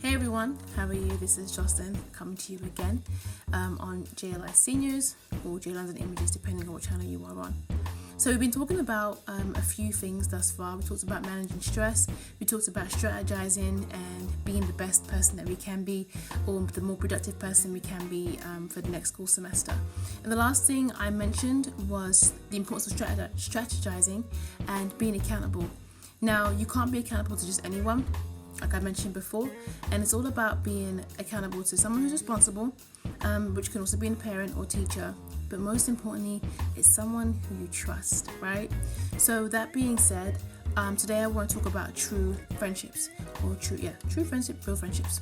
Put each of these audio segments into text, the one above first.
Hey everyone, how are you? This is Jocelyn coming to you again on JLI Seniors or J London Images, depending on what channel you are on. So we've been talking about a few things thus far. We talked about managing stress, we talked about strategizing and being the best person that we can be, or the more productive person we can be for the next school semester. And the last thing I mentioned was the importance of strategizing and being accountable. Now, you can't be accountable to just anyone, like I mentioned before, and it's all about being accountable to someone who's responsible, which can also be a parent or teacher, but most importantly, it's someone who you trust, right? So that being said, today I want to talk about true friendships, or true friendship, real friendships.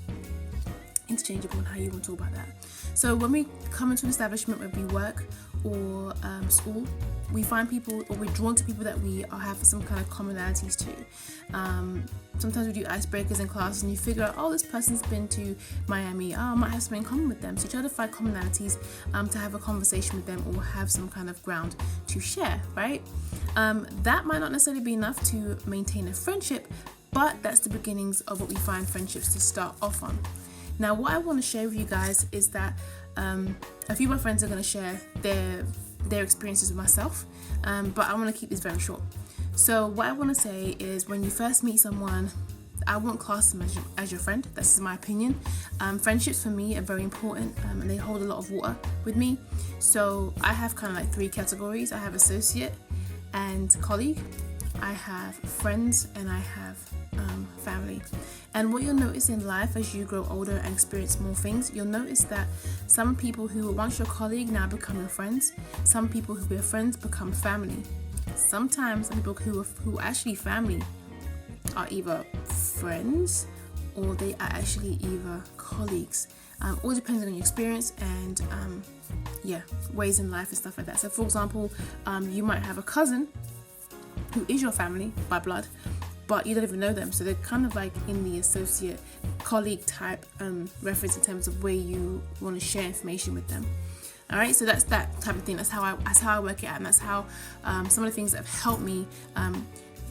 Interchangeable on how you want to talk about that. So when we come into an establishment, whether we work or school, we find people, or we're drawn to people that we have some kind of commonalities to. Sometimes we do icebreakers in class and you figure out, oh, this person's been to Miami, I might have something in common with them. So you try to find commonalities to have a conversation with them or have some kind of ground to share, right? That might not necessarily be enough to maintain a friendship, but that's the beginnings of what we find friendships to start off on. Now, what I want to share with you guys is that a few of my friends are going to share their experiences with myself, but I want to keep this very short. So what I want to say is, when you first meet someone, I won't class them as your friend. That's my opinion. Friendships for me are very important, and they hold a lot of water with me. So I have kind of like three categories. I have associate and colleague. I have friends, and I have family. And what you'll notice in life as you grow older and experience more things, you'll notice that some people who were once your colleague now become your friends. Some people who were friends become family. Sometimes some people who are actually family are either friends or they are actually either colleagues. All depends on your experience and ways in life and stuff like that. So for example, you might have a cousin who is your family by blood, but you don't even know them, so they're kind of like in the associate colleague type reference in terms of where you want to share information with them. All right, so that's that type of thing. That's how I work it out, and that's how some of the things that have helped me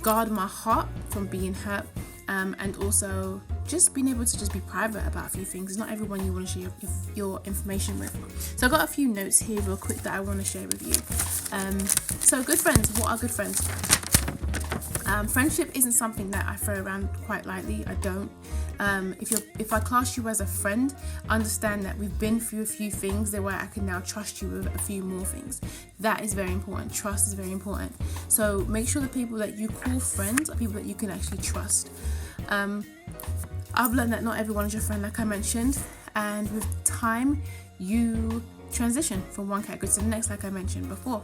guard my heart from being hurt, and also just being able to just be private about a few things. It's not everyone you want to share your information with. So I've got a few notes here real quick that I want to share with you. So good friends, what are good friends? Friendship isn't something that I throw around quite lightly. I don't. If I class you as a friend, understand that we've been through a few things that where I can now trust you with a few more things. That is very important. Trust is very important. So make sure the people that you call friends are people that you can actually trust. I've learned that not everyone is your friend, like I mentioned, and with time you transition from one category to the next, like I mentioned before.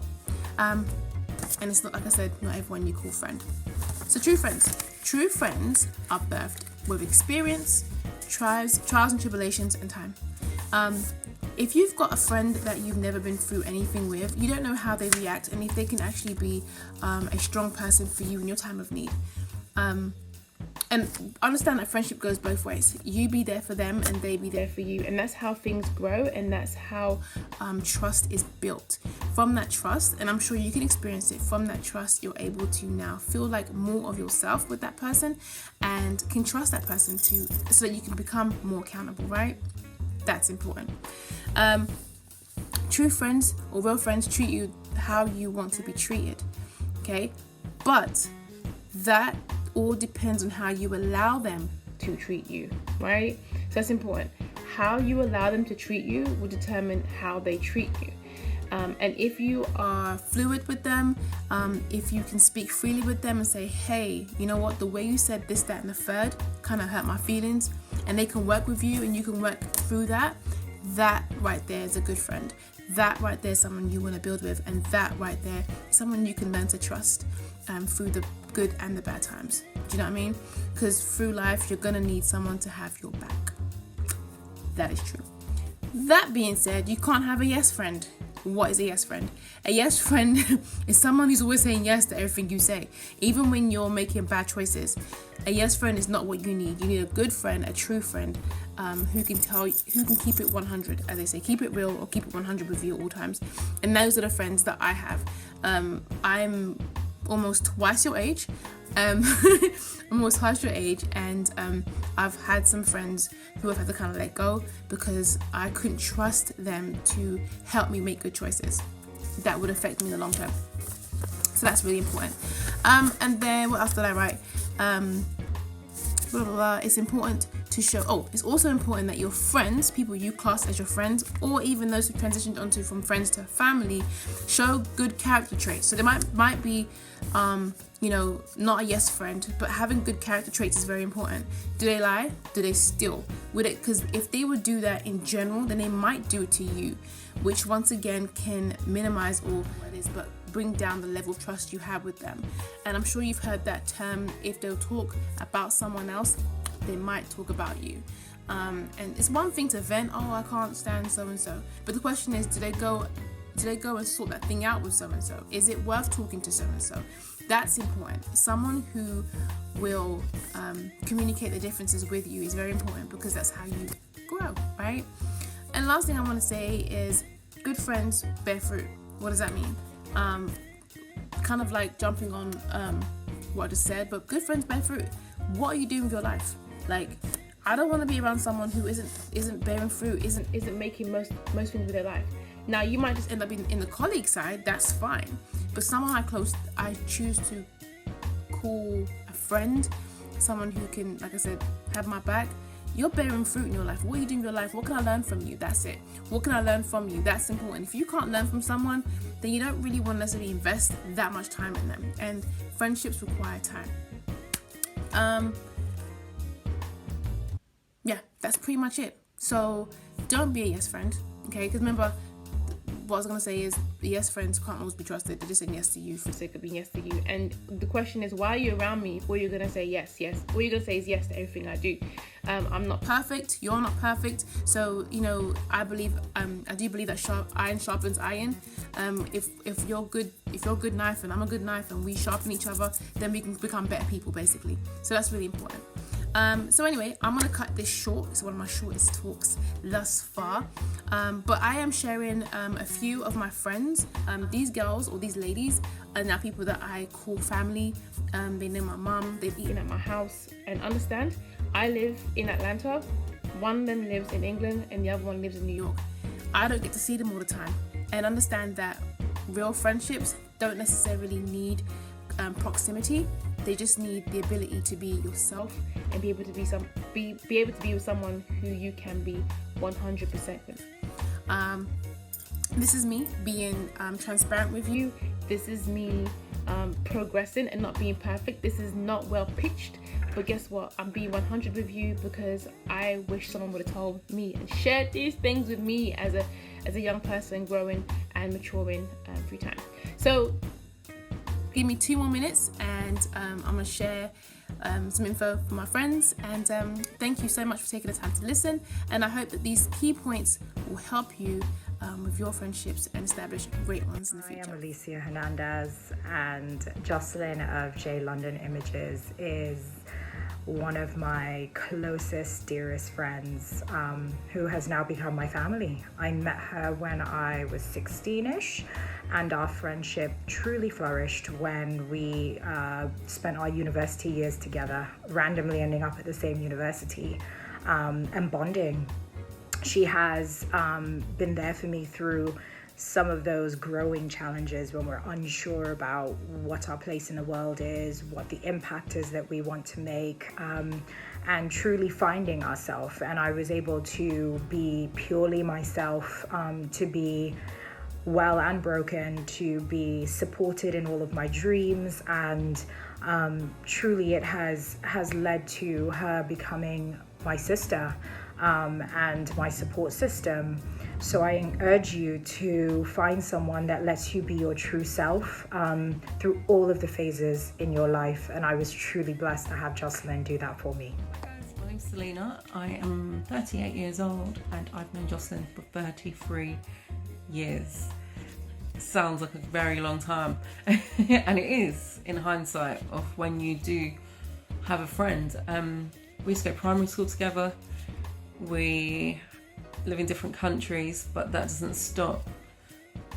And it's not, like I said, not everyone you call friend. So true friends are birthed with experience, trials and tribulations, and time. If you've got a friend that you've never been through anything with, you don't know how they react and if they can actually be a strong person for you in your time of need. And understand that friendship goes both ways. You be there for them and they be there for you. And that's how things grow, and that's how trust is built. From that trust, and I'm sure you can experience it, from that trust, you're able to now feel like more of yourself with that person and can trust that person too, so that you can become more accountable, right? That's important. True friends or real friends treat you how you want to be treated, okay? But that all depends on how you allow them to treat you, right? So that's important. How you allow them to treat you will determine how they treat you. And if you are fluid with them, if you can speak freely with them and say, hey, you know what, the way you said this, that, and the third kind of hurt my feelings, and they can work with you and you can work through that, that right there is a good friend. That right there is someone you want to build with, and that right there is someone you can learn to trust through the good and the bad times. Do you know what I mean? Because through life, you're going to need someone to have your back. That is true. That being said, you can't have a yes friend. What is a yes friend? A yes friend is someone who's always saying yes to everything you say, even when you're making bad choices. A yes friend is not what you need. You need a good friend, a true friend, who can keep it 100, as they say, keep it real or keep it 100 with you at all times. And those are the friends that I have. I'm almost twice your age, almost twice your age, and I've had some friends who have had to kind of let go because I couldn't trust them to help me make good choices that would affect me in the long term. So that's really important. And then what else did I write? It's important to show. It's also important that your friends, people you class as your friends, or even those who transitioned onto from friends to family, show good character traits. So they might be, not a yes friend, but having good character traits is very important. Do they lie? Do they steal? Because if they would do that in general, then they might do it to you, which once again can minimize all what it is, but bring down the level of trust you have with them. And I'm sure you've heard that term, if they'll talk about someone else, they might talk about you. And it's one thing to vent, I can't stand so and so, but the question is, do they go and sort that thing out with so and so? Is it worth talking to so and so? That's important. Someone who will communicate the differences with you is very important, because that's how you grow, right? And last thing I want to say is, good friends bear fruit. What does that mean? Kind of like jumping on what I just said, but good friends bear fruit. What are you doing with your life? Like, I don't want to be around someone who isn't bearing fruit, isn't making most things with their life. Now, you might just end up in the colleague side, that's fine. But someone I choose to call a friend, someone who can, like I said, have my back. You're bearing fruit in your life. What are you doing in your life? What can I learn from you? That's it. What can I learn from you? That's important. If you can't learn from someone, then you don't really want to necessarily invest that much time in them. And friendships require time. Yeah, that's pretty much it. So don't be a yes friend, okay? Because remember, what I was going to say is, yes friends can't always be trusted. They're just saying yes to you for the sake of being yes to you. And the question is, why are you around me? Or you're going to say yes. All you're going to say is yes to everything I do. I'm not perfect. You're not perfect. So, I do believe that iron sharpens iron. If you're good knife and I'm a good knife and we sharpen each other, then we can become better people, basically. So that's really important. So anyway, I'm going to cut this short. It's one of my shortest talks thus far. But I am sharing a few of my friends. These girls or these ladies are now people that I call family. They know my mum. They've eaten at my house. And understand, I live in Atlanta. One of them lives in England and the other one lives in New York. I don't get to see them all the time. And understand that real friendships don't necessarily need proximity. They just need the ability to be yourself and be able to be with someone who you can be 100% with. This is me being transparent with you. This is me progressing and not being perfect. This is not well pitched, but guess what? I'm being 100 with you because I wish someone would have told me and shared these things with me as a young person growing and maturing through time. So give me 2 more minutes and I'm going to share some info for my friends. And thank you so much for taking the time to listen. And I hope that these key points will help you with your friendships and establish great ones in the future. I am Alicia Hernandez, and Jocelyn of J London Images is one of my closest, dearest friends, who has now become my family. I met her when I was 16-ish, and our friendship truly flourished when we spent our university years together, randomly ending up at the same university, and bonding. She has been there for me through some of those growing challenges when we're unsure about what our place in the world is, what the impact is that we want to make, and truly finding ourselves. And I was able to be purely myself, to be well and broken, to be supported in all of my dreams, and truly it has led to her becoming my sister and my support system. So I urge you to find someone that lets you be your true self through all of the phases in your life. And I was truly blessed to have Jocelyn do that for me. Hi guys, my name's Selena. I am 38 years old and I've known Jocelyn for 33 years. Sounds like a very long time. And it is, in hindsight, of when you do have a friend. We used to go to primary school together. We live in different countries, but that doesn't stop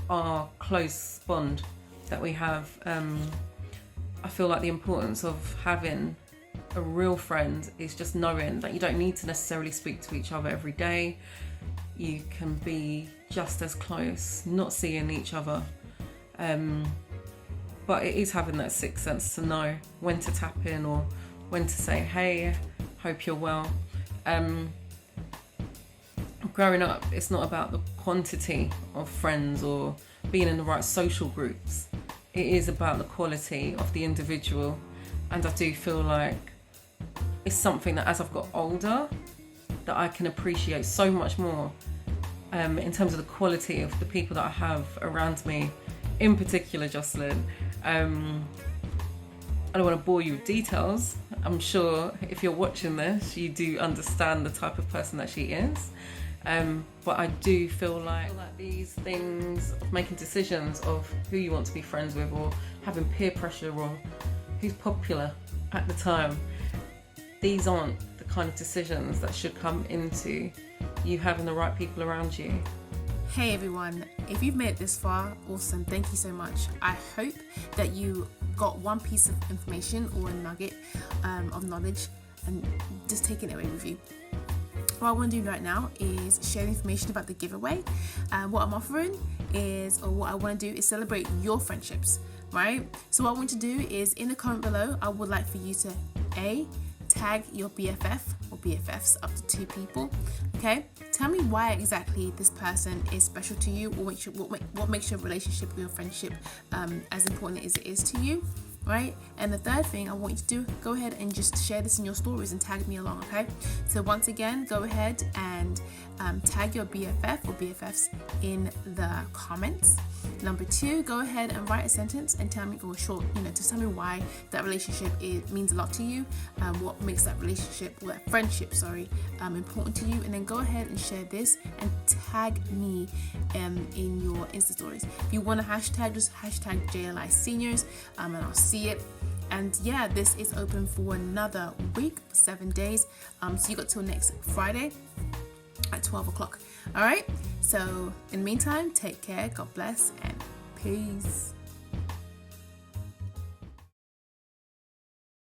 our close bond that we have. I feel like the importance of having a real friend is just knowing that you don't need to necessarily speak to each other every day. You can be just as close, not seeing each other. But it is having that sixth sense to know when to tap in or when to say, hey, hope you're well. Growing up, it's not about the quantity of friends or being in the right social groups. It is about the quality of the individual. And I do feel like it's something that as I've got older, that I can appreciate so much more in terms of the quality of the people that I have around me. In particular, Jocelyn. I don't want to bore you with details. I'm sure if you're watching this, you do understand the type of person that she is. But I do feel like these things of making decisions of who you want to be friends with, or having peer pressure, or who's popular at the time, these aren't the kind of decisions that should come into you having the right people around you. Hey everyone, if you've made it this far, awesome, thank you so much. I hope that you got one piece of information or a nugget of knowledge and just taking it away with you. What I want to do right now is share information about the giveaway. What I'm offering is, or what I want to do is celebrate your friendships, right? So what I want to do is in the comment below, I would like for you to tag your BFF or BFFs up to 2 people, okay? Tell me why exactly this person is special to you, or what makes your relationship or your friendship as important as it is to you, right? And the third thing I want you to do, go ahead and just share this in your stories and tag me along, okay? So once again, go ahead and tag your BFF or BFFs in the comments. Number 2, go ahead and write a sentence and tell me, or short, just tell me why that relationship means a lot to you, what makes that relationship, or that friendship, important to you. And then go ahead and share this and tag me in your Insta stories. If you want to hashtag, just hashtag JLI Seniors, and I'll see it. And yeah, this is open for another week, 7 days. So you got till next Friday at 12 o'clock. All right. So in the meantime, take care. God bless and peace.